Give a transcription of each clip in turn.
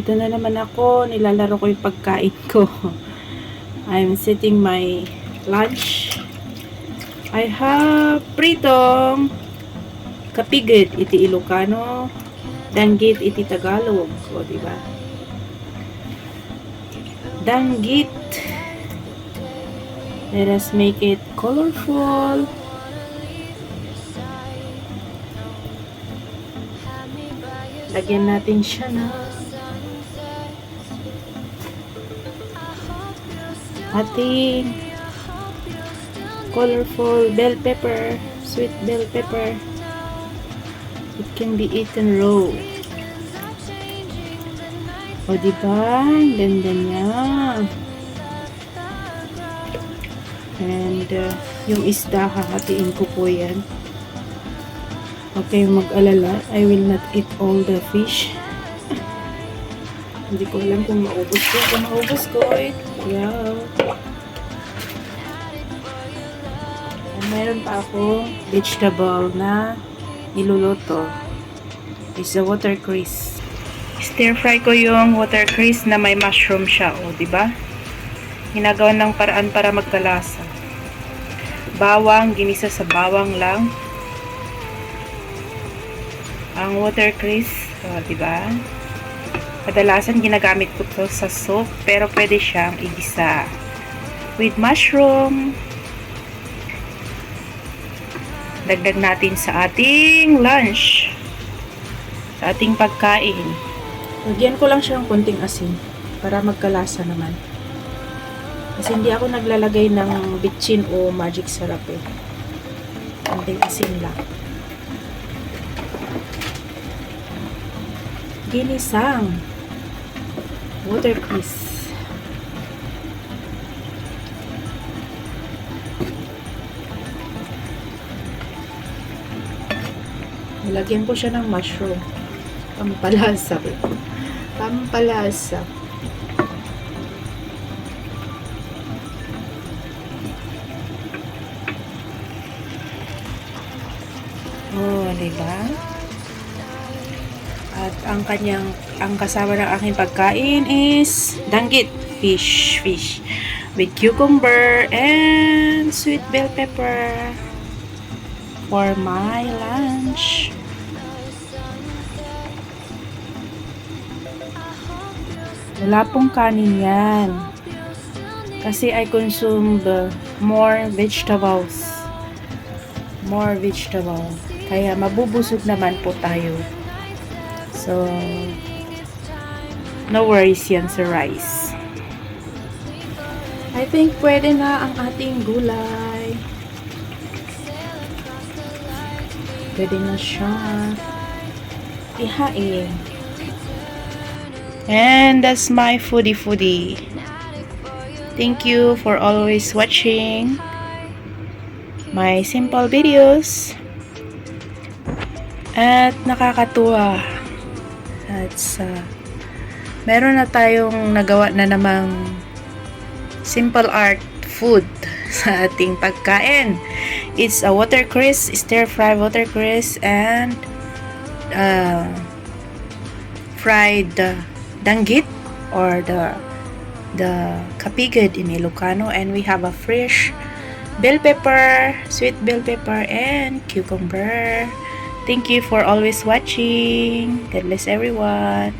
Dito na naman ako, nilalaro ko yung pagkain ko. I'm setting my lunch. I have pritong kapigit iti Ilocano, danggit iti Tagalog. O, diba? Danggit. Let us make it colorful. Lagyan natin siya na ating colorful bell pepper, sweet bell pepper. It can be eaten raw. O, diba? Ang ganda niya. And, yung isda, hahatiin ko po yan. Okay, mag-alala. I will not eat all the fish. Hindi ko alam kung maubos ko. Kung maubos ko, yeah. And meron pa ako vegetable na niluluto. Is a watercress. Stir fry ko yung watercress na may mushroom siya. O, diba? Ginagawa ng paraan para magkalasa. Bawang, ginisa sa bawang lang. Ang watercress, diba? Kadalasan ginagamit ko to sa soup, pero pwede siyang igisa with mushroom. Dagdag natin sa ating lunch, sa ating pagkain. Lagyan ko lang siyang konting asin para magkalasa naman. Kasi hindi ako naglalagay ng bitchin o magic sarap eh. Konting asin lang. Ginisang watercress. Nilagyan ko siya ng mushroom. Pampalasa. Pampalasa. Oh, diba? At ang kasama ng aking pagkain is danggit, fish with cucumber and sweet bell pepper for my lunch. Wala pong kanin yan. Kasi I consume more vegetables. Kaya mabubusog naman po tayo. So, no worries yan sa rice. I think pwede na ang ating gulay. Pwede na siya ihain. And that's my foodie. Thank you for always watching my simple videos. At nakakatuwa. At meron na tayong nagawa na namang simple art food sa ating pagkain. It's a watercress, stir-fried watercress and fried danggit or the kapigid in Ilocano, and we have a fresh bell pepper, sweet bell pepper and cucumber. Thank you for always watching. God bless everyone.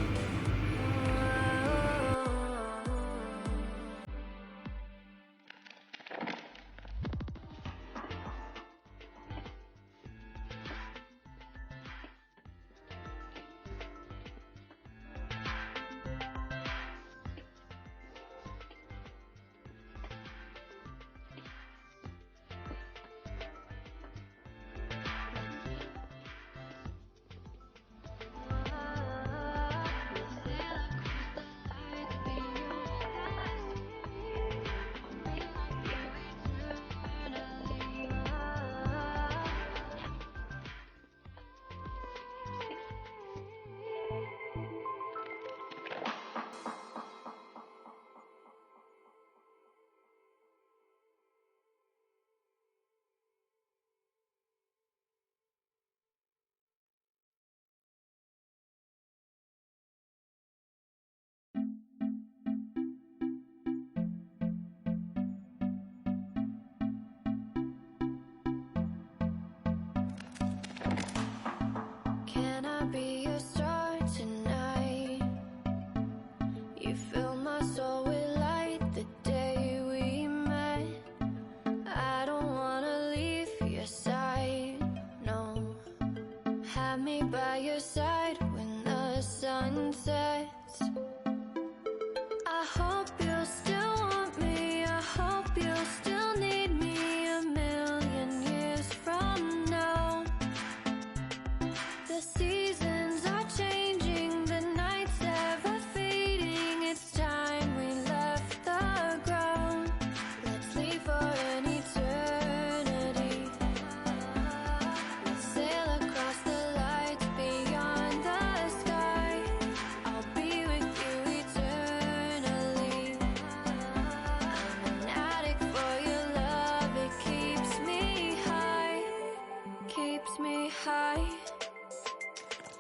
me by